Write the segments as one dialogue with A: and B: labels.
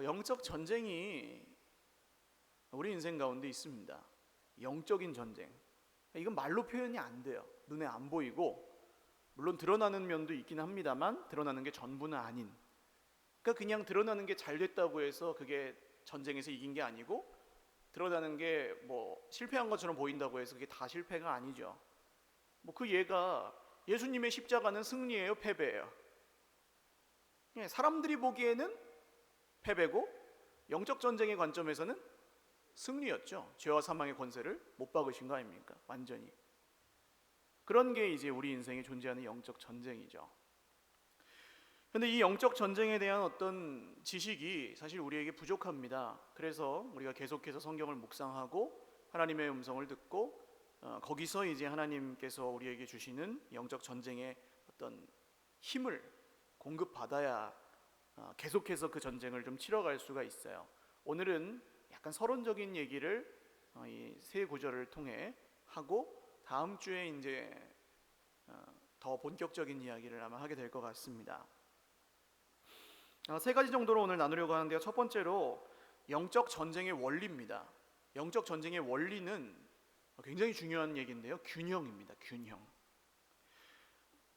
A: 영적 전쟁이 우리 인생 가운데 있습니다. 영적인 전쟁. 이건 말로 표현이 안 돼요. 눈에 안 보이고, 물론 드러나는 면도 있긴 합니다만 드러나는 게 전부는 아닌. 그러니까 그냥 드러나는 게 잘 됐다고 해서 그게 전쟁에서 이긴 게 아니고, 드러나는 게 뭐 실패한 것처럼 보인다고 해서 그게 다 실패가 아니죠. 뭐 그 예가 예수님의 십자가는 승리예요, 패배예요? 사람들이 보기에는 패배고 영적 전쟁의 관점에서는 승리였죠. 죄와 사망의 권세를 못 박으신 거 아닙니까? 완전히. 그런 게 이제 우리 인생에 존재하는 영적 전쟁이죠. 근데 이 영적 전쟁에 대한 어떤 지식이 사실 우리에게 부족합니다. 그래서 우리가 계속해서 성경을 묵상하고 하나님의 음성을 듣고 거기서 이제 하나님께서 우리에게 주시는 영적 전쟁의 어떤 힘을 공급받아야 계속해서 그 전쟁을 좀 치러갈 수가 있어요. 오늘은 약간 서론적인 얘기를 이 세 구절을 통해 하고 다음 주에 이제 더 본격적인 이야기를 아마 하게 될 것 같습니다. 세 가지 정도로 오늘 나누려고 하는데요. 첫 번째로 영적 전쟁의 원리입니다. 영적 전쟁의 원리는 굉장히 중요한 얘기인데요. 균형입니다. 균형.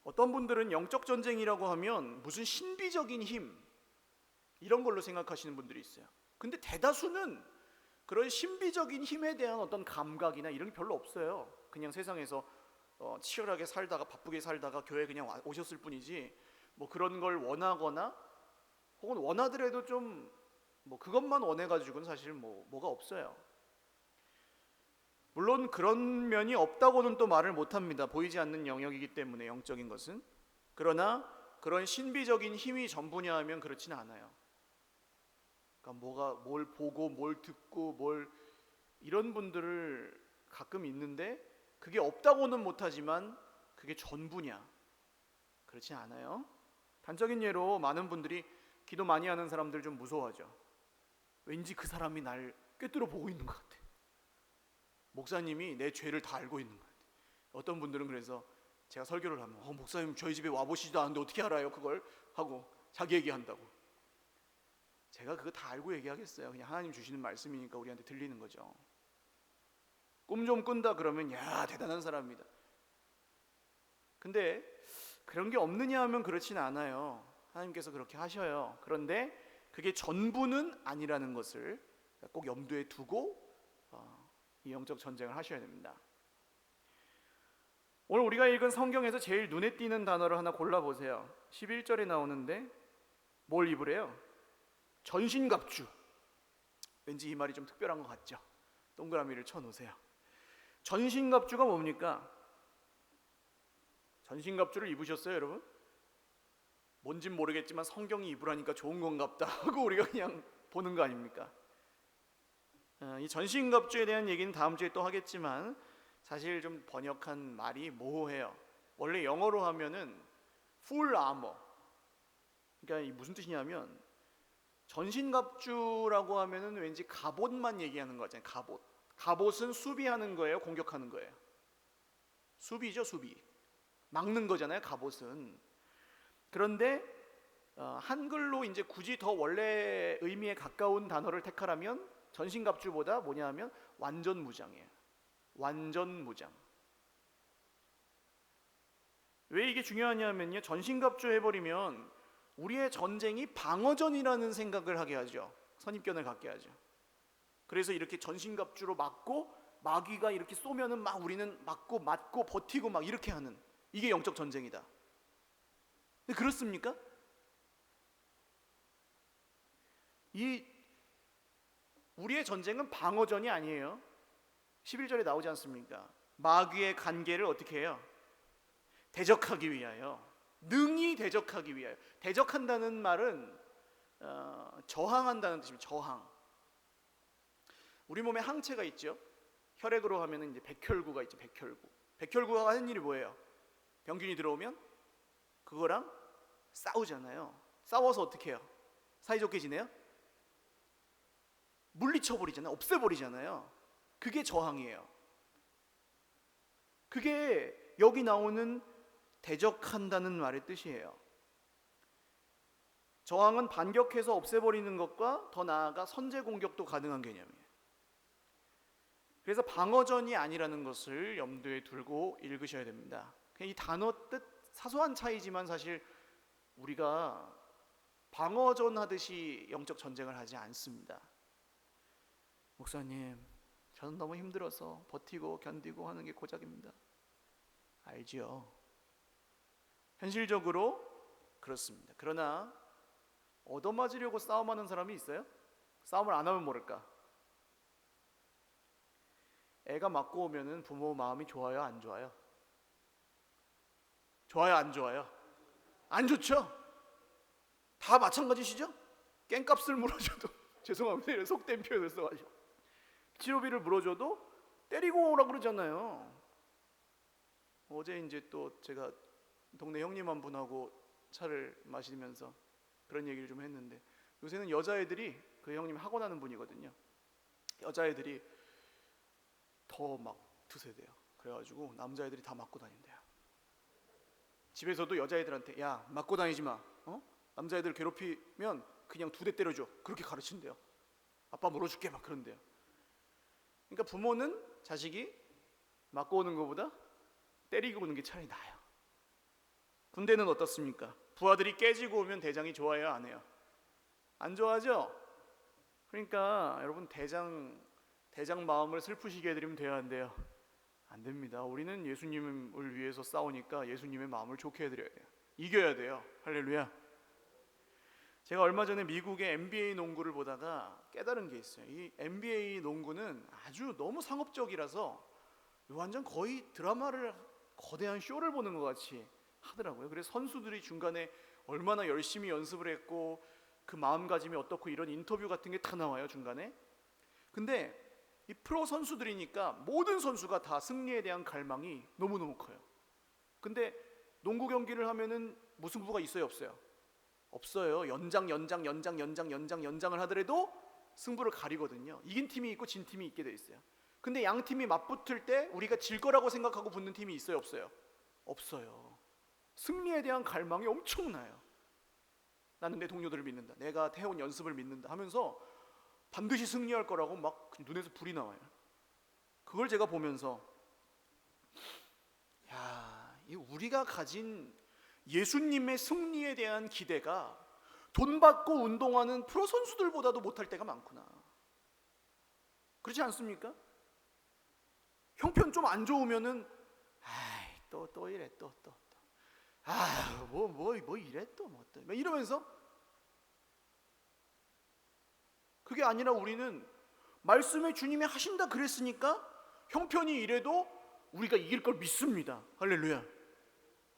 A: 어떤 분들은 영적 전쟁이라고 하면 무슨 신비적인 힘 이런 걸로 생각하시는 분들이 있어요. 근데 대다수는 그런 신비적인 힘에 대한 어떤 감각이나 이런 게 별로 없어요. 그냥 세상에서 치열하게 살다가 바쁘게 살다가 교회 그냥 오셨을 뿐이지 뭐 그런 걸 원하거나 혹은 원하더라도 좀 뭐 그것만 원해가지고는 사실 뭐가 없어요. 물론 그런 면이 없다고는 또 말을 못합니다. 보이지 않는 영역이기 때문에 영적인 것은. 그러나 그런 신비적인 힘이 전부냐 하면 그렇지는 않아요. 그러니까 뭘 보고 뭘 듣고 뭘 이런 분들을 가끔 있는데 그게 없다고는 못하지만 그게 전부냐? 그렇지 않아요. 단적인 예로 많은 분들이 기도 많이 하는 사람들 좀 무서워하죠. 왠지 그 사람이 날 꿰뚫어 보고 있는 것 같아. 목사님이 내 죄를 다 알고 있는 것 같아. 어떤 분들은 그래서 제가 설교를 하면 목사님 저희 집에 와보시지도 않는데 어떻게 알아요? 그걸 하고 자기 얘기한다고. 제가 그거 다 알고 얘기하겠어요. 그냥 하나님 주시는 말씀이니까 우리한테 들리는 거죠. 꿈 좀 꾼다 그러면 야 대단한 사람이다. 근데 그런 게 없느냐 하면 그렇진 않아요. 하나님께서 그렇게 하셔요. 그런데 그게 전부는 아니라는 것을 꼭 염두에 두고 이 영적 전쟁을 하셔야 됩니다. 오늘 우리가 읽은 성경에서 제일 눈에 띄는 단어를 하나 골라보세요. 11절에 나오는데 뭘 입으래요? 전신갑주. 왠지 이 말이 좀 특별한 것 같죠? 동그라미를 쳐놓으세요. 전신갑주가 뭡니까? 전신갑주를 입으셨어요, 여러분? 뭔진 모르겠지만 성경이 입으라니까 좋은 건갑다 하고 우리가 그냥 보는 거 아닙니까? 이 전신갑주에 대한 얘기는 다음 주에 또 하겠지만 사실 좀 번역한 말이 모호해요. 원래 영어로 하면은 full armor. 그러니까 이 무슨 뜻이냐면 전신갑주라고 하면은 왠지 갑옷만 얘기하는 거잖아요. 갑옷. 갑옷은 수비하는 거예요, 공격하는 거예요? 수비죠, 수비. 막는 거잖아요, 갑옷은. 그런데 한글로 이제 굳이 더 원래 의미에 가까운 단어를 택하라면 전신갑주보다 뭐냐 하면 완전무장이에요. 완전무장. 왜 이게 중요하냐면요, 전신갑주 해버리면 우리의 전쟁이 방어전이라는 생각을 하게 하죠. 선입견을 갖게 하죠. 그래서 이렇게 전신갑주로 막고 마귀가 이렇게 쏘면은 막 우리는 맞고 버티고 막 이렇게 하는, 이게 영적 전쟁이다. 근데 그렇습니까? 우리의 전쟁은 방어전이 아니에요. 11절에 나오지 않습니까? 마귀의 간계를 어떻게 해요? 대적하기 위하여. 능히 대적하기 위하여. 대적한다는 말은 저항한다는 뜻입니다. 저항. 우리 몸에 항체가 있죠. 혈액으로 하면은 이제 백혈구가 있죠. 백혈구가 하는 일이 뭐예요? 병균이 들어오면 그거랑 싸우잖아요. 싸워서 어떻게 해요? 사이좋게 지내요? 물리쳐버리잖아요. 없애버리잖아요. 그게 저항이에요. 그게 여기 나오는 대적한다는 말의 뜻이에요. 저항은 반격해서 없애버리는 것과 더 나아가 선제 공격도 가능한 개념이에요. 그래서 방어전이 아니라는 것을 염두에 두고 읽으셔야 됩니다. 이 단어 뜻 사소한 차이지만 사실 우리가 방어전 하듯이 영적 전쟁을 하지 않습니다. 목사님, 저는 너무 힘들어서 버티고 견디고 하는 게 고작입니다. 알지요. 현실적으로 그렇습니다. 그러나 얻어맞으려고 싸움하는 사람이 있어요? 싸움을 안 하면 모를까? 애가 맞고 오면은 부모 마음이 좋아요, 안 좋아요? 좋아요, 안 좋아요? 안 좋죠? 다 마찬가지시죠? 깽값을 물어줘도 죄송합니다, 속된 표현을 써가지고 치료비를 물어줘도 때리고 오라 그러잖아요. 어제 이제 또 제가 동네 형님 한 분하고 차를 마시면서 그런 얘기를 좀 했는데, 요새는 여자애들이, 그 형님 학원하는 분이거든요, 여자애들이 더 막 드세대요. 그래가지고 남자애들이 다 맞고 다닌대요. 집에서도 여자애들한테 야, 맞고 다니지 마, 남자애들 괴롭히면 그냥 2대 때려줘, 그렇게 가르친대요. 아빠 물어줄게 막 그런대요. 그러니까 부모는 자식이 맞고 오는 것보다 때리고 오는 게 차라리 나아요. 군대는 어떻습니까? 부하들이 깨지고 오면 대장이 좋아해요, 안 해요? 안 좋아하죠? 그러니까 여러분, 대장 마음을 슬프시게 해드리면 돼요, 안 돼요? 안 됩니다. 우리는 예수님을 위해서 싸우니까 예수님의 마음을 좋게 해드려야 돼요. 이겨야 돼요. 할렐루야. 제가 얼마 전에 미국의 NBA 농구를 보다가 깨달은 게 있어요. 이 NBA 농구는 아주 너무 상업적이라서 완전 거의 드라마를, 거대한 쇼를 보는 것 같이 하더라고요. 그래서 선수들이 중간에 얼마나 열심히 연습을 했고 그 마음가짐이 어떻고 이런 인터뷰 같은 게 다 나와요, 중간에. 근데 이 프로 선수들이니까 모든 선수가 다 승리에 대한 갈망이 너무너무 커요. 근데 농구 경기를 하면은 무승부가 있어요, 없어요? 없어요. 연장을 하더라도 승부를 가리거든요. 이긴 팀이 있고 진 팀이 있게 돼 있어요. 근데 양 팀이 맞붙을 때 우리가 질 거라고 생각하고 붙는 팀이 있어요, 없어요? 없어요. 승리에 대한 갈망이 엄청나요. 나는 내 동료들을 믿는다, 내가 해온 연습을 믿는다 하면서 반드시 승리할 거라고 막 눈에서 불이 나와요. 그걸 제가 보면서 이 우리가 가진 예수님의 승리에 대한 기대가 돈 받고 운동하는 프로 선수들보다도 못할 때가 많구나. 그렇지 않습니까? 형편 좀 안 좋으면은 또 이래, 뭐 이래, 또 이러면서, 그게 아니라 우리는 말씀에 주님이 하신다 그랬으니까 형편이 이래도 우리가 이길 걸 믿습니다. 할렐루야.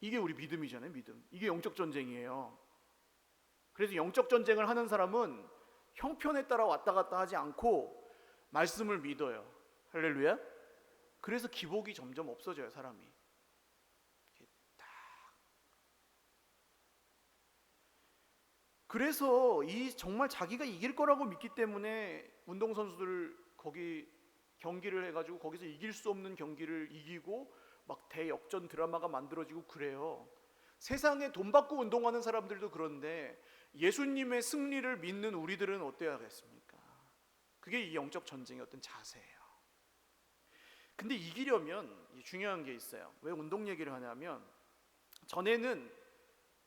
A: 이게 우리 믿음이잖아요, 믿음. 이게 영적 전쟁이에요. 그래서 영적 전쟁을 하는 사람은 형편에 따라 왔다 갔다 하지 않고 말씀을 믿어요. 할렐루야. 그래서 기복이 점점 없어져요, 사람이. 그래서 이 정말 자기가 이길 거라고 믿기 때문에 운동선수들 거기 경기를 해가지고 거기서 이길 수 없는 경기를 이기고 막 대역전 드라마가 만들어지고 그래요. 세상에 돈 받고 운동하는 사람들도 그런데 예수님의 승리를 믿는 우리들은 어때야겠습니까? 그게 이 영적 전쟁의 어떤 자세예요. 근데 이기려면 중요한 게 있어요. 왜 운동 얘기를 하냐면, 전에는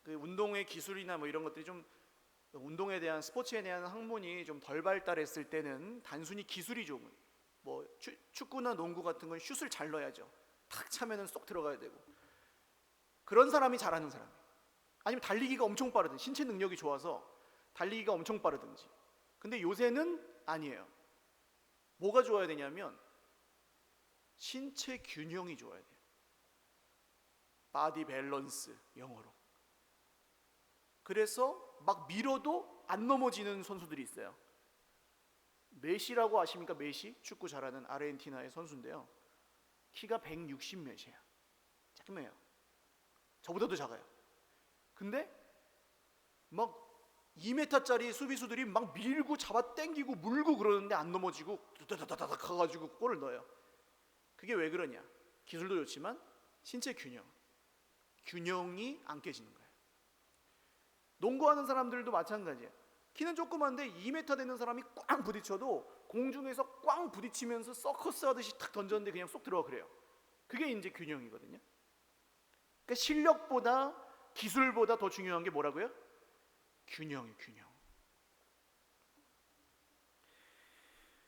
A: 그 운동의 기술이나 뭐 이런 것들이 좀, 운동에 대한, 스포츠에 대한 학문이 좀 덜 발달했을 때는 단순히 기술이 좋은, 뭐 축구나 농구 같은 건 슛을 잘 넣어야죠. 탁 차면은 쏙 들어가야 되고, 그런 사람이 잘하는 사람, 아니면 달리기가 엄청 빠르든, 신체 능력이 좋아서 달리기가 엄청 빠르든지. 근데 요새는 아니에요. 뭐가 좋아야 되냐면 신체 균형이 좋아야 돼요. 바디 밸런스, 영어로. 그래서 막 밀어도 안 넘어지는 선수들이 있어요. 메시라고 아십니까? 메시, 축구 잘하는 아르헨티나의 선수인데요, 키가 160 몇이에요. 작네요. 저보다도 작아요. 근데 막 2m짜리 수비수들이 막 밀고 잡아 당기고 물고 그러는데 안 넘어지고 다다다닥 가가지고 골을 넣어요. 그게 왜 그러냐? 기술도 좋지만 신체 균형이 안 깨지는 거예요. 농구하는 사람들도 마찬가지예요. 키는 조그만데 2m 되는 사람이 꽝 부딪혀도 공중에서 꽝 부딪히면서 서커스 하듯이 탁 던졌는데 그냥 쏙 들어가 그래요. 그게 이제 균형이거든요. 그러니까 실력보다 기술보다 더 중요한 게 뭐라고요? 균형이에요, 균형.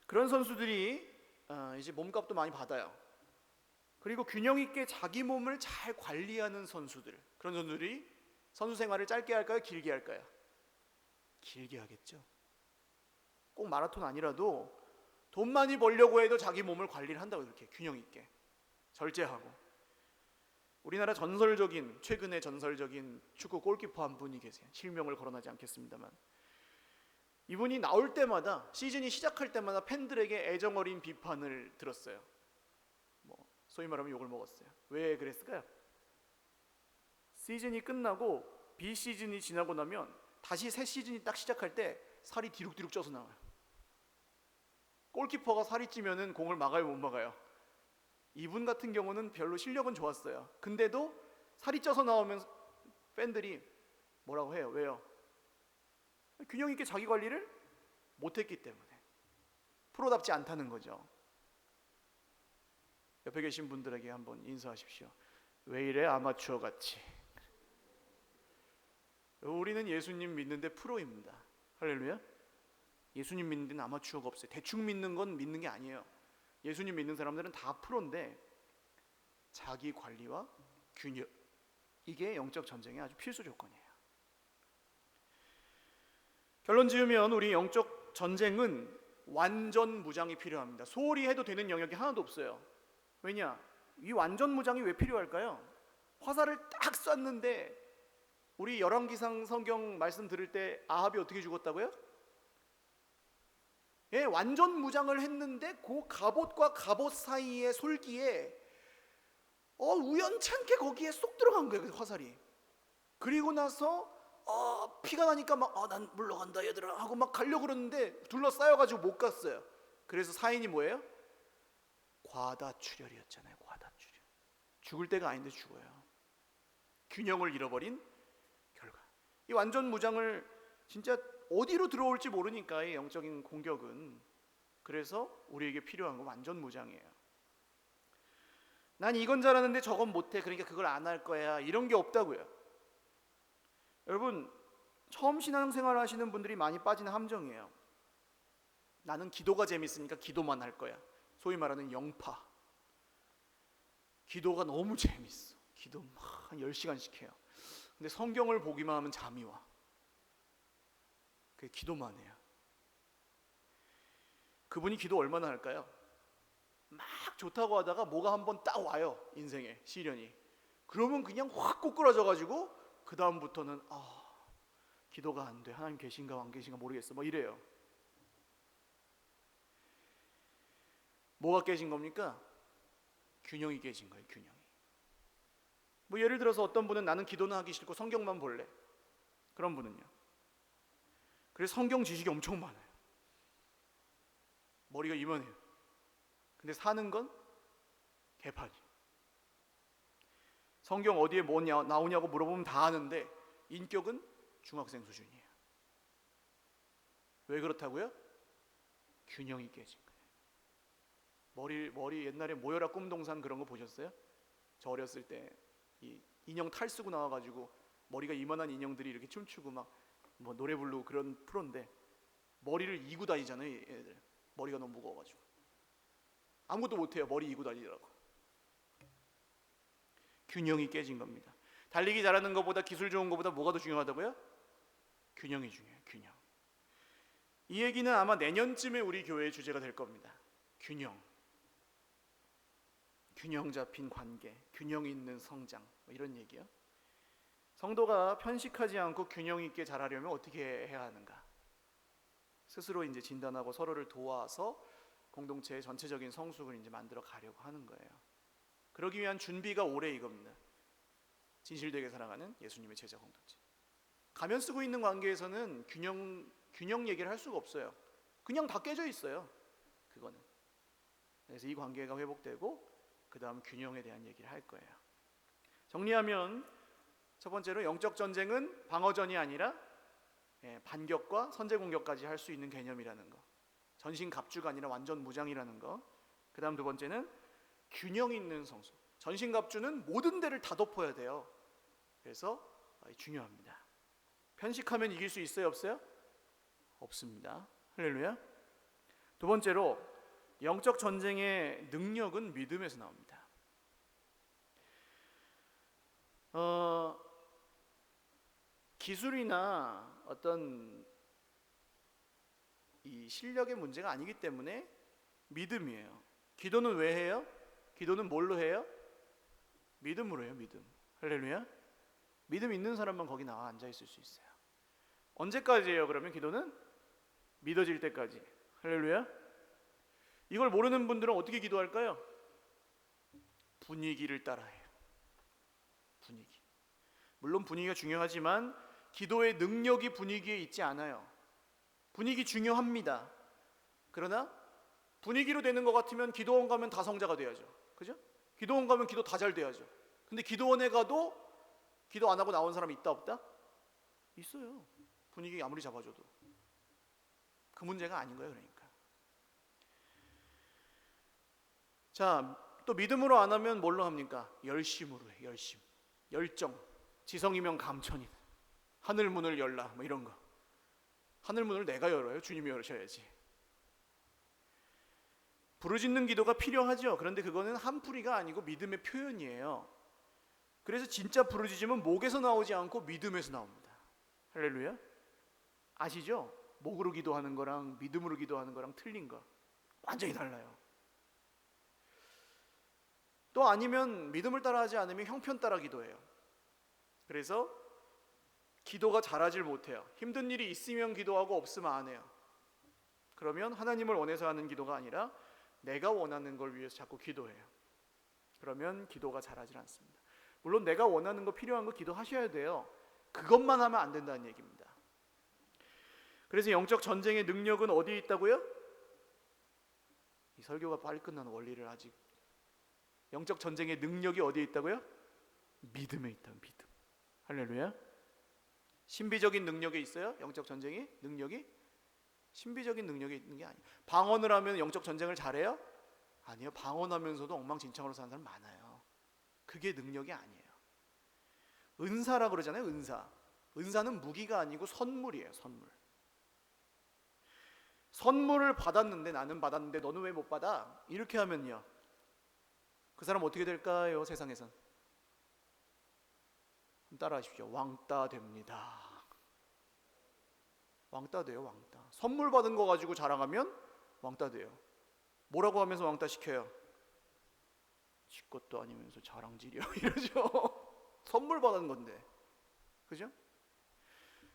A: 그런 선수들이 이제 몸값도 많이 받아요. 그리고 균형 있게 자기 몸을 잘 관리하는 선수들, 그런 선수들이 선수 생활을 짧게 할까요? 길게 할까요? 길게 하겠죠. 꼭 마라톤 아니라도 돈 많이 벌려고 해도 자기 몸을 관리를 한다고, 이렇게 균형 있게 절제하고. 우리나라 최근에 전설적인 축구 골키퍼 한 분이 계세요. 실명을 거론하지 않겠습니다만, 이분이 나올 때마다, 시즌이 시작할 때마다 팬들에게 애정어린 비판을 들었어요. 소위 말하면 욕을 먹었어요. 왜 그랬을까요? 시즌이 끝나고 비시즌이 지나고 나면 다시 새 시즌이 딱 시작할 때 살이 디룩디룩 쪄서 나와요. 골키퍼가 살이 찌면은 공을 막아요, 못 막아요? 이분 같은 경우는 별로 실력은 좋았어요. 근데도 살이 쪄서 나오면 팬들이 뭐라고 해요. 왜요? 균형 있게 자기 관리를 못했기 때문에. 프로답지 않다는 거죠. 옆에 계신 분들에게 한번 인사하십시오. 왜 이래 아마추어 같이. 우리는 예수님 믿는데 프로입니다. 할렐루야. 예수님 믿는 데는 아마추어가 없어요. 대충 믿는 건 믿는 게 아니에요. 예수님 믿는 사람들은 다 프로인데, 자기 관리와 균형, 이게 영적 전쟁의 아주 필수 조건이에요. 결론 지으면 우리 영적 전쟁은 완전 무장이 필요합니다. 소홀히 해도 되는 영역이 하나도 없어요. 왜냐? 이 완전 무장이 왜 필요할까요? 화살을 딱 쐈는데, 우리 열왕기상 성경 말씀 들을 때 아합이 어떻게 죽었다고요? 예, 완전 무장을 했는데 그 갑옷과 갑옷 사이의 솔기에 우연찮게 거기에 쏙 들어간 거예요, 그 화살이. 그리고 나서 피가 나니까 막 난 물러간다 얘들아 하고 막 가려고 그러는데 둘러싸여가지고 못 갔어요. 그래서 사인이 뭐예요? 과다출혈이었잖아요. 과다출혈. 죽을 때가 아닌데 죽어요. 균형을 잃어버린 결과. 이 완전 무장을 진짜 어디로 들어올지 모르니까, 이 영적인 공격은. 그래서 우리에게 필요한 건 완전 무장이에요. 난 이건 잘하는데 저건 못해, 그러니까 그걸 안 할 거야, 이런 게 없다고요. 여러분, 처음 신앙생활 하시는 분들이 많이 빠지는 함정이에요. 나는 기도가 재밌으니까 기도만 할 거야. 소위 말하는 영파. 기도가 너무 재밌어. 기도 막 한 10시간씩 해요. 근데 성경을 보기만 하면 잠이 와. 그게 기도만 해요. 그분이 기도 얼마나 할까요? 막 좋다고 하다가 뭐가 한번 딱 와요, 인생에 시련이. 그러면 그냥 확 꼬꾸라져가지고 그 다음부터는 기도가 안 돼, 하나님 계신가 안 계신가 모르겠어, 뭐 이래요. 뭐가 깨진 겁니까? 균형이 깨진 거예요. 균형이. 예를 들어서 어떤 분은 나는 기도는 하기 싫고 성경만 볼래, 그런 분은요, 그래서 성경 지식이 엄청 많아요. 머리가 이만해요. 근데 사는 건 개판이. 성경 어디에 뭐 나오냐고 물어보면 다 아는데 인격은 중학생 수준이에요. 왜 그렇다고요? 균형이 깨진 거예요. 머리 옛날에 모여라 꿈동산 그런 거 보셨어요? 저 어렸을 때 이 인형 탈 쓰고 나와가지고 머리가 이만한 인형들이 이렇게 춤추고 막 노래 부르고 그런 프로인데, 머리를 이고 다니잖아요, 얘들. 머리가 너무 무거워가지고 아무것도 못해요. 머리 이고 다니더라고. 균형이 깨진 겁니다. 달리기 잘하는 것보다, 기술 좋은 것보다 뭐가 더 중요하다고요? 균형이 중요해요. 균형. 이 얘기는 아마 내년쯤에 우리 교회의 주제가 될 겁니다. 균형. 균형 잡힌 관계, 균형 있는 성장, 이런 얘기요. 성도가 편식하지 않고 균형 있게 자라려면 어떻게 해야 하는가? 스스로 이제 진단하고 서로를 도와서 공동체의 전체적인 성숙을 이제 만들어 가려고 하는 거예요. 그러기 위한 준비가 올해 이겁니다. 진실되게 살아가는 예수님의 제자 공동체. 가면 쓰고 있는 관계에서는 균형 얘기를 할 수가 없어요. 그냥 다 깨져 있어요. 그거는. 그래서 이 관계가 회복되고 그 다음 균형에 대한 얘기를 할 거예요. 정리하면 첫 번째로 영적 전쟁은 방어전이 아니라 반격과 선제 공격까지 할 수 있는 개념이라는 거. 전신갑주가 아니라 완전 무장이라는 거. 그 다음 두 번째는 균형 있는 성수. 전신갑주는 모든 데를 다 덮어야 돼요. 그래서 중요합니다. 편식하면 이길 수 있어요, 없어요? 없습니다. 할렐루야. 두 번째로 영적 전쟁의 능력은 믿음에서 나옵니다. 기술이나 어떤 이 실력의 문제가 아니기 때문에 믿음이에요. 기도는 왜 해요? 기도는 뭘로 해요? 믿음으로 해요. 믿음. 할렐루야. 믿음 있는 사람만 거기 나와 앉아 있을 수 있어요. 언제까지예요? 그러면 기도는 믿어질 때까지. 할렐루야. 이걸 모르는 분들은 어떻게 기도할까요? 분위기를 따라해요. 분위기. 물론 분위기가 중요하지만 기도의 능력이 분위기에 있지 않아요. 분위기 중요합니다. 그러나 분위기로 되는 것 같으면 기도원 가면 다 성자가 돼야죠. 그죠? 기도원 가면 기도 다 잘 돼야죠. 근데 기도원에 가도 기도 안 하고 나온 사람이 있다 없다? 있어요. 분위기 아무리 잡아줘도. 그 문제가 아닌 거예요. 그러니까. 자, 또 믿음으로 안 하면 뭘로 합니까? 열심으로 해. 열심. 열정. 지성이면 감천이다. 하늘 문을 열라. 뭐 이런 거. 하늘 문을 내가 열어요? 주님이 열으셔야지. 부르짖는 기도가 필요하죠. 그런데 그거는 한풀이가 아니고 믿음의 표현이에요. 그래서 진짜 부르짖음은 목에서 나오지 않고 믿음에서 나옵니다. 할렐루야. 아시죠? 목으로 기도하는 거랑 믿음으로 기도하는 거랑 틀린 거 완전히 달라요. 또 아니면 믿음을 따라하지 않으면 형편 따라 기도해요. 그래서 기도가 잘하질 못해요. 힘든 일이 있으면 기도하고 없으면 안 해요. 그러면 하나님을 원해서 하는 기도가 아니라 내가 원하는 걸 위해서 자꾸 기도해요. 그러면 기도가 잘하질 않습니다. 물론 내가 원하는 거 필요한 거 기도하셔야 돼요. 그것만 하면 안 된다는 얘기입니다. 그래서 영적 전쟁의 능력은 어디에 있다고요? 이 설교가 빨리 끝나는 원리를 아직. 영적 전쟁의 능력이 어디에 있다고요? 믿음에 있다. 믿음. 할렐루야. 신비적인 능력이 있어요? 영적 전쟁이 능력이? 신비적인 능력이 있는 게 아니에요. 방언을 하면 영적 전쟁을 잘해요? 아니요. 방언하면서도 엉망진창으로 사는 사람 많아요. 그게 능력이 아니에요. 은사라고 그러잖아요. 은사. 은사는 무기가 아니고 선물이에요. 선물. 선물을 받았는데 나는 받았는데 너는 왜 못 받아? 이렇게 하면요. 그 사람 어떻게 될까요? 세상에선. 따라 하십시오. 왕따 됩니다. 왕따 돼요. 왕따. 선물 받은 거 가지고 자랑하면 왕따 돼요. 뭐라고 하면서 왕따 시켜요? 지 것도 아니면서 자랑질이요. 이러죠. 선물 받은 건데. 그죠?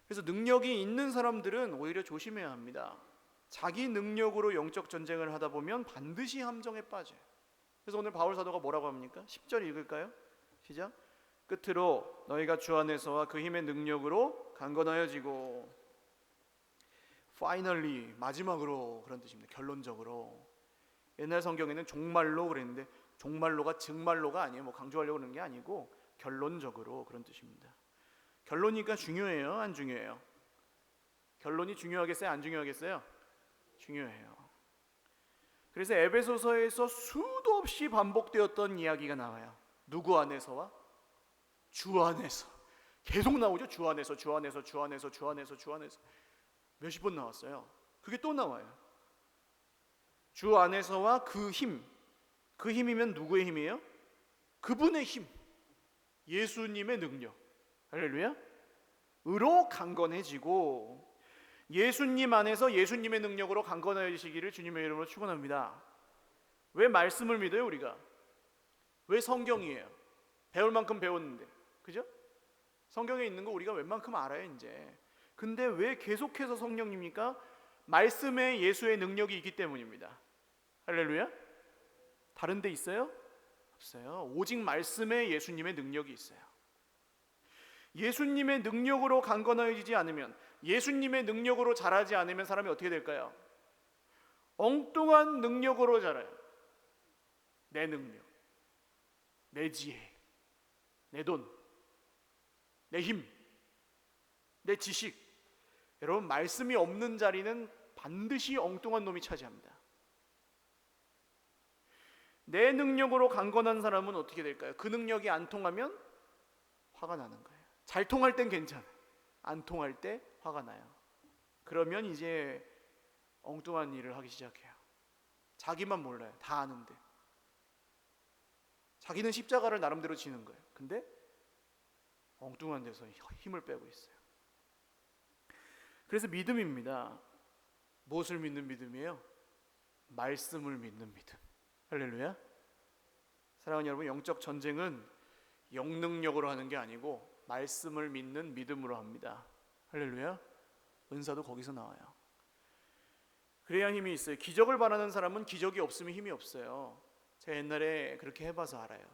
A: 그래서 능력이 있는 사람들은 오히려 조심해야 합니다. 자기 능력으로 영적 전쟁을 하다 보면 반드시 함정에 빠져요. 그래서 오늘 바울 사도가 뭐라고 합니까? 10절 읽을까요? 시작. 끝으로 너희가 주 안에서와 그 힘의 능력으로 강건하여지고 finally 마지막으로 그런 뜻입니다. 결론적으로. 옛날 성경에는 종말로 그랬는데 종말로가 증말로가 아니에요. 뭐 강조하려고 그러는 게 아니고 결론적으로 그런 뜻입니다. 결론이니까 중요해요? 안 중요해요? 결론이 중요하겠어요? 안 중요하겠어요? 중요해요. 그래서 에베소서에서 수도 없이 반복되었던 이야기가 나와요. 누구 안에서와? 주 안에서. 계속 나오죠. 주 안에서, 주 안에서, 주 안에서, 주 안에서, 주 안에서. 몇십 번 나왔어요. 그게 또 나와요. 주 안에서와 그 힘. 그 힘이면 누구의 힘이에요? 그분의 힘. 예수님의 능력. 할렐루야. 으로 강건해지고 예수님 안에서 예수님의 능력으로 강건해지시기를 주님의 이름으로 축원합니다. 왜 말씀을 믿어요 우리가? 왜 성경이에요? 배울 만큼 배웠는데. 그죠? 성경에 있는 거 우리가 웬만큼 알아요 이제. 근데 왜 계속해서 성령입니까? 말씀에 예수의 능력이 있기 때문입니다. 할렐루야. 다른 데 있어요? 없어요. 오직 말씀에 예수님의 능력이 있어요. 예수님의 능력으로 강건해지지 않으면, 예수님의 능력으로 자라지 않으면 사람이 어떻게 될까요? 엉뚱한 능력으로 자라요. 내 능력, 내 지혜, 내 돈, 내 힘, 내 지식. 여러분, 말씀이 없는 자리는 반드시 엉뚱한 놈이 차지합니다. 내 능력으로 강건한 사람은 어떻게 될까요? 그 능력이 안 통하면 화가 나는 거예요. 잘 통할 땐 괜찮아요. 안 통할 때 화가 나요. 그러면 이제 엉뚱한 일을 하기 시작해요. 자기만 몰라요. 다 아는데. 자기는 십자가를 나름대로 지는 거예요. 근데 엉뚱한 데서 힘을 빼고 있어요. 그래서 믿음입니다. 무엇을 믿는 믿음이에요? 말씀을 믿는 믿음. 할렐루야. 사랑하는 여러분, 영적 전쟁은 영능력으로 하는 게 아니고 말씀을 믿는 믿음으로 합니다. 할렐루야. 은사도 거기서 나와요. 그래야 힘이 있어요. 기적을 바라는 사람은 기적이 없으면 힘이 없어요. 제가 옛날에 그렇게 해봐서 알아요.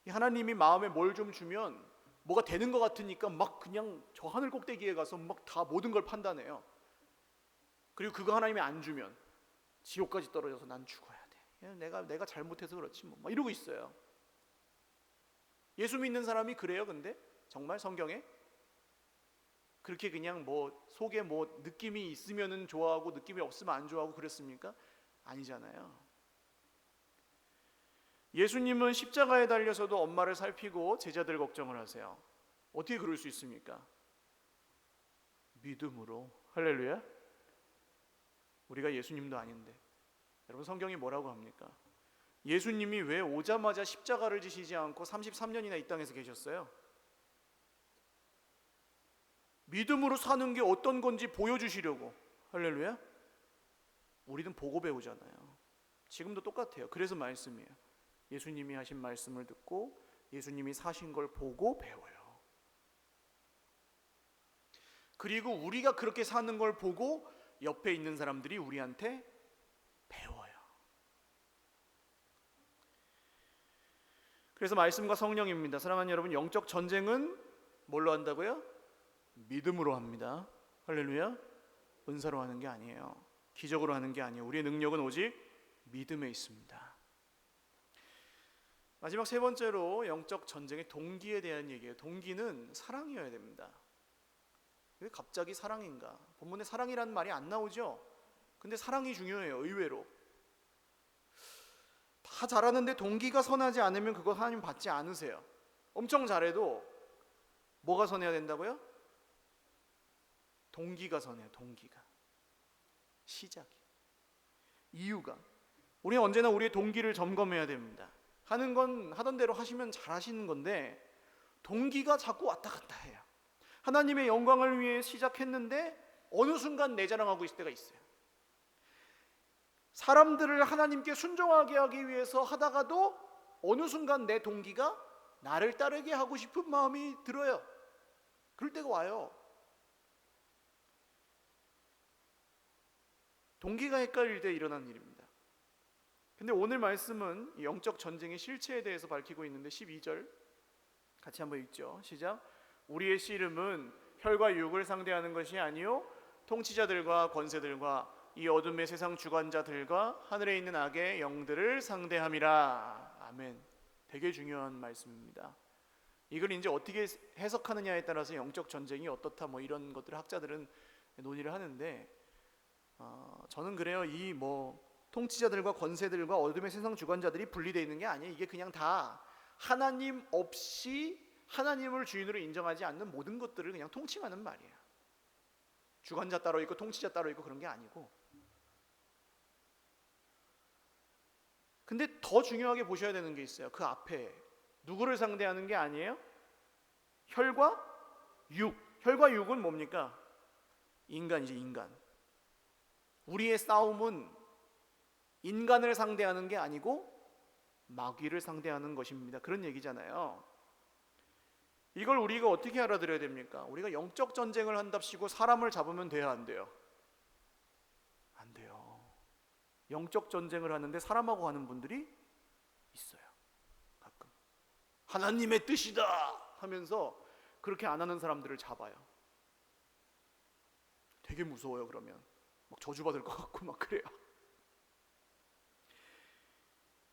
A: 하나님이 마음에 뭘 좀 주면 뭐가 되는 것 같으니까 막 그냥 저 하늘 꼭대기에 가서 막 다 모든 걸 판단해요. 그리고 그거 하나님이 안 주면 지옥까지 떨어져서 난 죽어야 돼. 내가 잘못해서 그렇지 뭐. 막 이러고 있어요. 예수 믿는 사람이 그래요? 근데 정말 성경에 그렇게 그냥 뭐 속에 뭐 느낌이 있으면은 좋아하고 느낌이 없으면 안 좋아하고 그랬습니까? 아니잖아요. 예수님은 십자가에 달려서도 엄마를 살피고 제자들 걱정을 하세요. 어떻게 그럴 수 있습니까? 믿음으로. 할렐루야. 우리가 예수님도 아닌데 여러분, 성경이 뭐라고 합니까? 예수님이 왜 오자마자 십자가를 지시지 않고 33년이나 이 땅에서 계셨어요? 믿음으로 사는 게 어떤 건지 보여주시려고. 할렐루야. 우리는 보고 배우잖아요. 지금도 똑같아요. 그래서 말씀이에요. 예수님이 하신 말씀을 듣고 예수님이 사신 걸 보고 배워요. 그리고 우리가 그렇게 사는 걸 보고 옆에 있는 사람들이 우리한테 배워요. 그래서 말씀과 성령입니다. 사랑하는 여러분, 영적 전쟁은 뭘로 한다고요? 믿음으로 합니다. 할렐루야. 은사로 하는 게 아니에요. 기적으로 하는 게 아니에요. 우리의 능력은 오직 믿음에 있습니다. 마지막 세 번째로 영적 전쟁의 동기에 대한 얘기예요. 동기는 사랑이어야 됩니다. 왜 갑자기 사랑인가? 본문에 사랑이라는 말이 안 나오죠? 근데 사랑이 중요해요. 의외로 다 잘하는데 동기가 선하지 않으면 그거 하나님 받지 않으세요. 엄청 잘해도 뭐가 선해야 된다고요? 동기가 선해요. 동기가. 시작이. 이유가. 우리는 언제나 우리의 동기를 점검해야 됩니다. 하는 건 하던 대로 하시면 잘 하시는 건데 동기가 자꾸 왔다 갔다 해요. 하나님의 영광을 위해 시작했는데 어느 순간 내 자랑하고 있을 때가 있어요. 사람들을 하나님께 순종하게 하기 위해서 하다가도 어느 순간 내 동기가 나를 따르게 하고 싶은 마음이 들어요. 그럴 때가 와요. 동기가 헷갈릴 때 일어나는 일입니다. 근데 오늘 말씀은 영적 전쟁의 실체에 대해서 밝히고 있는데 12절 같이 한번 읽죠. 시작. 우리의 씨름은 혈과 육을 상대하는 것이 아니요 통치자들과 권세들과 이 어둠의 세상 주관자들과 하늘에 있는 악의 영들을 상대함이라. 아멘. 되게 중요한 말씀입니다. 이걸 이제 어떻게 해석하느냐에 따라서 영적 전쟁이 어떻다 뭐 이런 것들을 학자들은 논의를 하는데 저는 그래요. 이 뭐 통치자들과 권세들과 어둠의 세상 주관자들이 분리되어 있는 게 아니에요. 이게 그냥 다 하나님 없이 하나님을 주인으로 인정하지 않는 모든 것들을 그냥 통칭하는 말이에요. 주관자 따로 있고 통치자 따로 있고 그런 게 아니고. 근데 더 중요하게 보셔야 되는 게 있어요. 그 앞에 누구를 상대하는 게 아니에요? 혈과 육. 혈과 육은 뭡니까? 인간이지, 인간. 우리의 싸움은 인간을 상대하는 게 아니고 마귀를 상대하는 것입니다. 그런 얘기잖아요. 이걸 우리가 어떻게 알아들어야 됩니까? 우리가 영적 전쟁을 한답시고 사람을 잡으면 돼야 안 돼요? 안 돼요. 영적 전쟁을 하는데 사람하고 하는 분들이 있어요. 가끔 하나님의 뜻이다 하면서 그렇게 안 하는 사람들을 잡아요. 되게 무서워요. 그러면 막 저주받을 것 같고 막 그래요.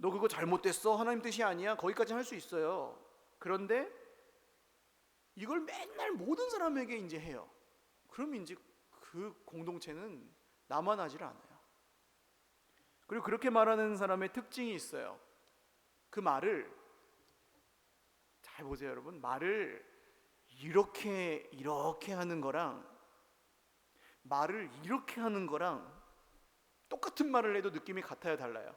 A: 너 그거 잘못됐어. 하나님 뜻이 아니야. 거기까지 할 수 있어요. 그런데 이걸 맨날 모든 사람에게 이제 해요. 그러면 이제 그 공동체는 남아나질 않아요. 그리고 그렇게 말하는 사람의 특징이 있어요. 그 말을 잘 보세요, 여러분. 말을 이렇게 하는 거랑 말을 이렇게 하는 거랑 똑같은 말을 해도 느낌이 같아요, 달라요?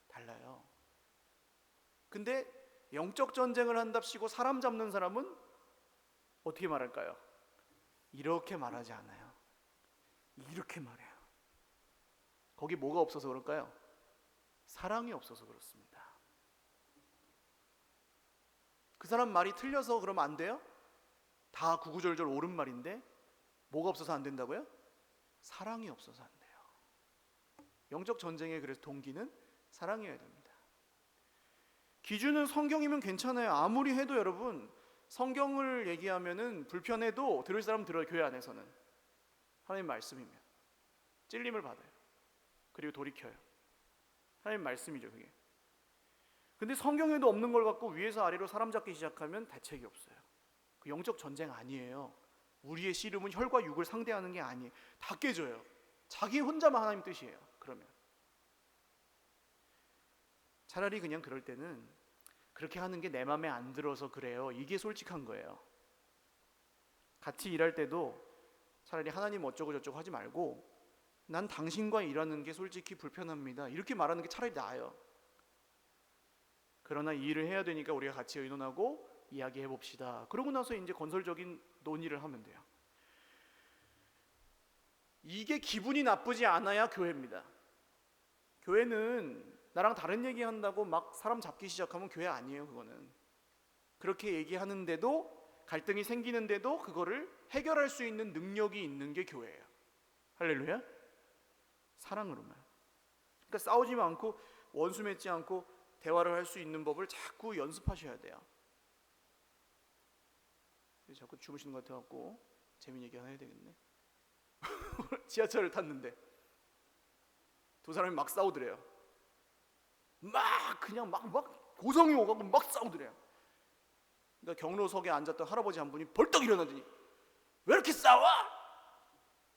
A: 달라요. 근데 영적 전쟁을 한답시고 사람 잡는 사람은 어떻게 말할까요? 이렇게 말하지 않아요. 이렇게 말해요. 거기 뭐가 없어서 그럴까요? 사랑이 없어서 그렇습니다. 그 사람 말이 틀려서 그러면 안 돼요? 다 구구절절 옳은 말인데 뭐가 없어서 안 된다고요? 사랑이 없어서 안 돼요. 영적 전쟁의 그래서 동기는 사랑이어야 됩니다. 기준은 성경이면 괜찮아요. 아무리 해도 여러분, 성경을 얘기하면은 불편해도 들을 사람 들어요. 교회 안에서는 하나님 말씀이면 찔림을 받아요. 그리고 돌이켜요. 하나님 말씀이죠, 그게. 근데 성경에도 없는 걸 갖고 위에서 아래로 사람 잡기 시작하면 대책이 없어요. 그 영적 전쟁 아니에요. 우리의 씨름은 혈과 육을 상대하는 게 아니에요. 다 깨져요. 자기 혼자만 하나님 뜻이에요. 그러면 차라리 그냥 그럴 때는 그렇게 하는 게 내 마음에 안 들어서 그래요. 이게 솔직한 거예요. 같이 일할 때도 차라리 하나님 어쩌고 저쩌고 하지 말고 난 당신과 일하는 게 솔직히 불편합니다. 이렇게 말하는 게 차라리 나아요. 그러나 이 일을 해야 되니까 우리가 같이 의논하고 이야기해 봅시다. 그러고 나서 이제 건설적인 논의를 하면 돼요. 이게 기분이 나쁘지 않아야 교회입니다. 교회는 나랑 다른 얘기한다고 막 사람 잡기 시작하면 교회 아니에요. 그거는 그렇게 얘기하는데도 갈등이 생기는데도 그거를 해결할 수 있는 능력이 있는 게 교회예요. 할렐루야. 사랑으로만. 그러니까 싸우지 않고 원수 맺지 않고 대화를 할 수 있는 법을 자꾸 연습하셔야 돼요. 자꾸 주무시는 것 같아갖고 재미있는 얘기 하나 해야 되겠네. 지하철을 탔는데 두 사람이 막 싸우더래요. 그냥 고성이 오가고 막 싸우더래요. 그러니까 경로석에 앉았던 할아버지 한 분이 벌떡 일어나더니 왜 이렇게 싸워?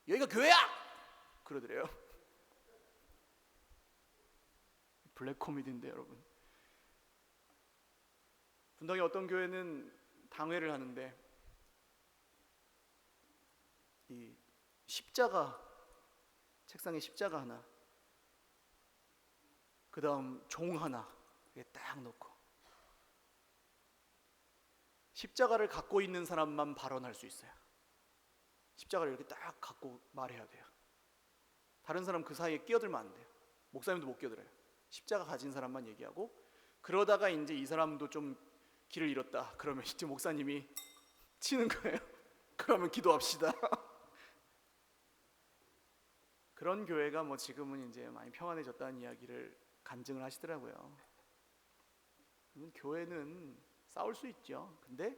A: 여기가 교회야? 그러더래요. 블랙 코미디인데 여러분. 분당에 어떤 교회는 당회를 하는데 이 십자가, 책상에 십자가 하나, 그 다음 종 하나 이렇게 딱 놓고 십자가를 갖고 있는 사람만 발언할 수 있어요. 십자가를 이렇게 딱 갖고 말해야 돼요. 다른 사람 그 사이에 끼어들면 안 돼요. 목사님도 못 끼어들어요. 십자가 가진 사람만 얘기하고, 그러다가 이제 이 사람도 좀 길을 잃었다 그러면 이제 목사님이 치는 거예요. 그러면 기도합시다. 그런 교회가 뭐 지금은 이제 많이 평안해졌다는 이야기를 간증을 하시더라고요. 교회는 싸울 수 있죠. 근데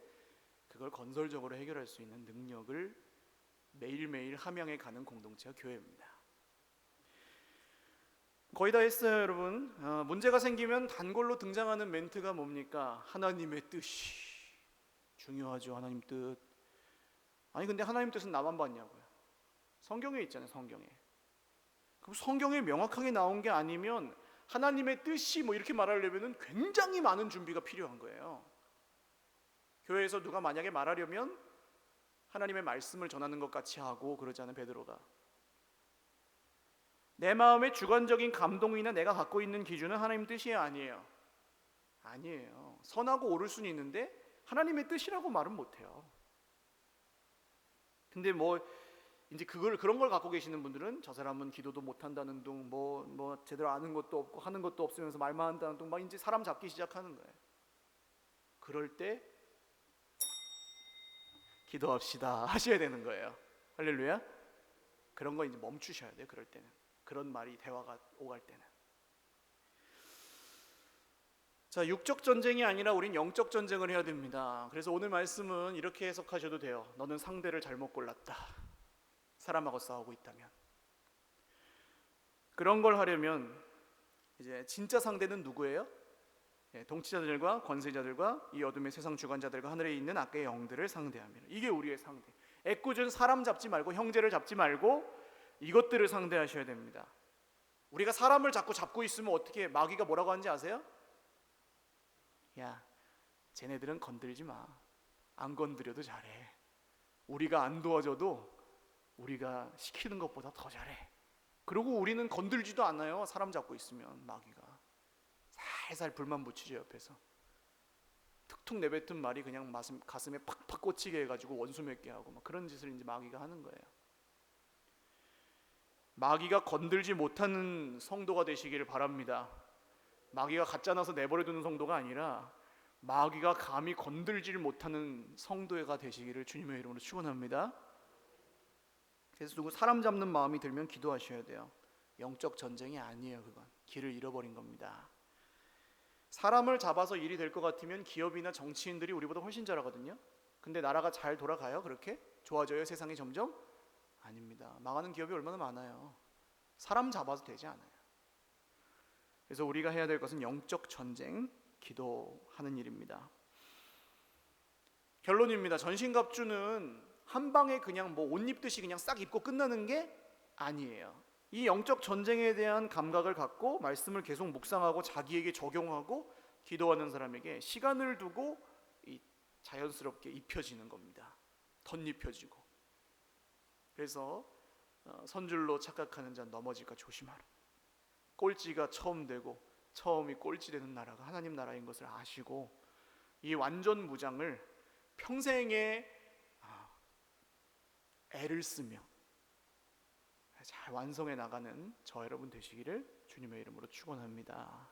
A: 그걸 건설적으로 해결할 수 있는 능력을 매일매일 함양해 가는 공동체가 교회입니다. 거의 다 했어요, 여러분. 문제가 생기면 단골로 등장하는 멘트가 뭡니까? 하나님의 뜻이 중요하죠. 하나님 뜻. 아니 근데 하나님 뜻은 나만 봤냐고요. 성경에 있잖아요. 성경에. 그럼 성경에 명확하게 나온 게 아니면 하나님의 뜻이 뭐 이렇게 말하려면 굉장히 많은 준비가 필요한 거예요. 교회에서 누가 만약에 말하려면 하나님의 말씀을 전하는 것 같이 하고 그러지 않은 베드로가, 내 마음의 주관적인 감동이나 내가 갖고 있는 기준은 하나님 뜻이 아니에요. 아니에요. 선하고 옳을 수는 있는데 하나님의 뜻이라고 말은 못해요. 근데 뭐 이제 그런 걸 갖고 계시는 분들은 저 사람은 기도도 못한다는 둥, 뭐 제대로 아는 것도 없고 하는 것도 없으면서 말만 한다는 둥, 막 이제 사람 잡기 시작하는 거예요. 그럴 때 기도합시다 하셔야 되는 거예요. 할렐루야. 그런 거 이제 멈추셔야 돼요. 그럴 때는. 그런 말이 대화가 오갈 때는. 자, 육적 전쟁이 아니라 우린 영적 전쟁을 해야 됩니다. 그래서 오늘 말씀은 이렇게 해석하셔도 돼요. 너는 상대를 잘못 골랐다. 사람하고 싸우고 있다면. 그런 걸 하려면 이제 진짜 상대는 누구예요? 통치자들과 권세자들과 이 어둠의 세상 주관자들과 하늘에 있는 악의 영들을 상대함이라. 이게 우리의 상대. 애꿎은 사람 잡지 말고 형제를 잡지 말고 이것들을 상대하셔야 됩니다. 우리가 사람을 자꾸 잡고 있으면 어떻게 마귀가 뭐라고 하는지 아세요? 야, 쟤네들은 건들지 마. 안 건드려도 잘해. 우리가 안 도와줘도 우리가 시키는 것보다 더 잘해. 그리고 우리는 건들지도 않아요. 사람 잡고 있으면 마귀가 살살 불만 붙이죠. 옆에서 툭툭 내뱉은 말이 그냥 가슴에 팍팍 꽂히게 해가지고 원수 맺게 하고 막 그런 짓을 이제 마귀가 하는 거예요. 마귀가 건들지 못하는 성도가 되시기를 바랍니다. 마귀가 갖다 놔서 내버려두는 성도가 아니라 마귀가 감히 건들지를 못하는 성도가 되시기를 주님의 이름으로 축원합니다. 그래서 누구 사람 잡는 마음이 들면 기도하셔야 돼요. 영적 전쟁이 아니에요. 그건 길을 잃어버린 겁니다. 사람을 잡아서 일이 될 것 같으면 기업이나 정치인들이 우리보다 훨씬 잘하거든요. 근데 나라가 잘 돌아가요? 그렇게? 좋아져요? 세상이 점점? 아닙니다. 망하는 기업이 얼마나 많아요. 사람 잡아서 되지 않아요. 그래서 우리가 해야 될 것은 영적 전쟁, 기도하는 일입니다. 결론입니다. 전신갑주는 한 방에 그냥 뭐 옷 입듯이 그냥 싹 입고 끝나는 게 아니에요. 이 영적 전쟁에 대한 감각을 갖고 말씀을 계속 묵상하고 자기에게 적용하고 기도하는 사람에게 시간을 두고 자연스럽게 입혀지는 겁니다. 덧입혀지고. 그래서 선줄로 착각하는 자 넘어질까 조심하라. 꼴찌가 처음 되고 처음이 꼴찌 되는 나라가 하나님 나라인 것을 아시고 이 완전 무장을 평생에 애를 쓰며 잘 완성해 나가는 저 여러분 되시기를 주님의 이름으로 축원합니다.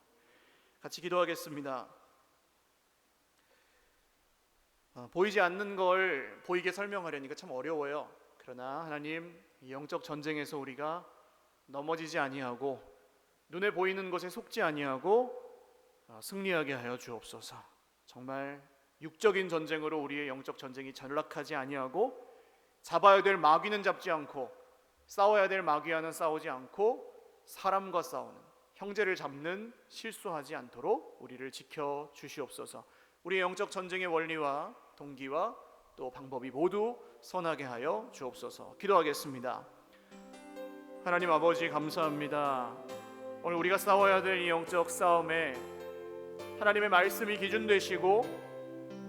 A: 같이 기도하겠습니다. 보이지 않는 걸 보이게 설명하려니까 참 어려워요. 그러나 하나님, 이 영적 전쟁에서 우리가 넘어지지 아니하고 눈에 보이는 것에 속지 아니하고 승리하게 하여 주옵소서. 정말 육적인 전쟁으로 우리의 영적 전쟁이 전락하지 아니하고 잡아야 될 마귀는 잡지 않고 싸워야 될 마귀와는 싸우지 않고 사람과 싸우는, 형제를 잡는 실수하지 않도록 우리를 지켜 주시옵소서. 우리의 영적 전쟁의 원리와 동기와 또 방법이 모두 선하게 하여 주옵소서. 기도하겠습니다. 하나님 아버지, 감사합니다. 오늘 우리가 싸워야 될 이 영적 싸움에 하나님의 말씀이 기준 되시고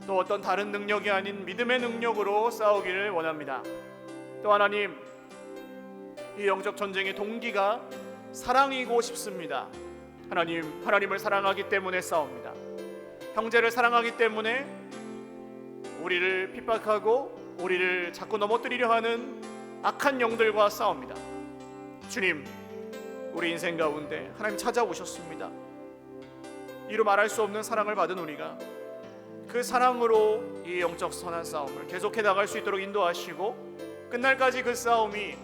A: 또 어떤 다른 능력이 아닌 믿음의 능력으로 싸우기를 원합니다. 또 하나님, 이 영적 전쟁의 동기가 사랑이고 싶습니다. 하나님을 사랑하기 때문에 싸웁니다. 형제를 사랑하기 때문에 우리를 핍박하고 우리를 자꾸 넘어뜨리려 하는 악한 영들과 싸웁니다. 주님, 우리 인생 가운데 하나님 찾아오셨습니다. 이루 말할 수 없는 사랑을 받은 우리가 그 사랑으로 이 영적 선한 싸움을 계속해 나갈 수 있도록 인도하시고 끝날까지 그 싸움이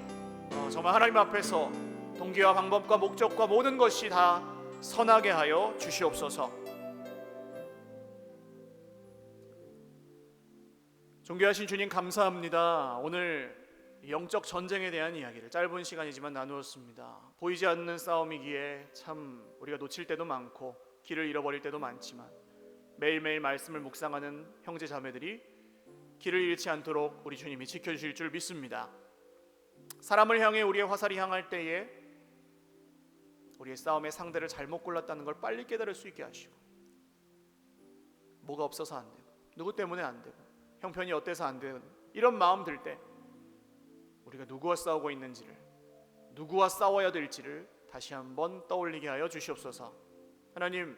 A: 정말 하나님 앞에서 동기와 방법과 목적과 모든 것이 다 선하게 하여 주시옵소서. 존귀하신 주님, 감사합니다. 오늘 영적 전쟁에 대한 이야기를 짧은 시간이지만 나누었습니다. 보이지 않는 싸움이기에 참 우리가 놓칠 때도 많고 길을 잃어버릴 때도 많지만 매일매일 말씀을 묵상하는 형제 자매들이 길을 잃지 않도록 우리 주님이 지켜주실 줄 믿습니다. 사람을 향해 우리의 화살이 향할 때에 우리의 싸움의 상대를 잘못 골랐다는 걸 빨리 깨달을 수 있게 하시고, 뭐가 없어서 안 되고 누구 때문에 안 되고 형편이 어때서 안 되는 이런 마음 들 때 우리가 누구와 싸우고 있는지를, 누구와 싸워야 될지를 다시 한번 떠올리게 하여 주시옵소서. 하나님,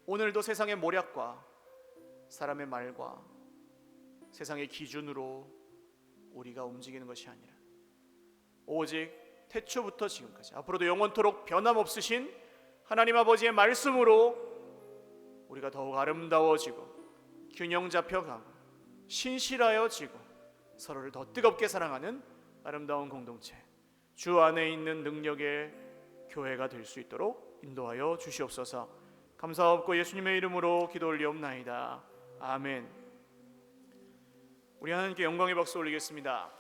A: 오늘도 세상의 모략과 사람의 말과 세상의 기준으로 우리가 움직이는 것이 아니라 오직 태초부터 지금까지 앞으로도 영원토록 변함없으신 하나님 아버지의 말씀으로 우리가 더욱 아름다워지고 균형 잡혀가고 신실하여지고 서로를 더 뜨겁게 사랑하는 아름다운 공동체, 주 안에 있는 능력의 교회가 될 수 있도록 인도하여 주시옵소서. 감사하옵고 예수님의 이름으로 기도 올리옵나이다. 아멘. 우리 하나님께 영광의 박수 올리겠습니다.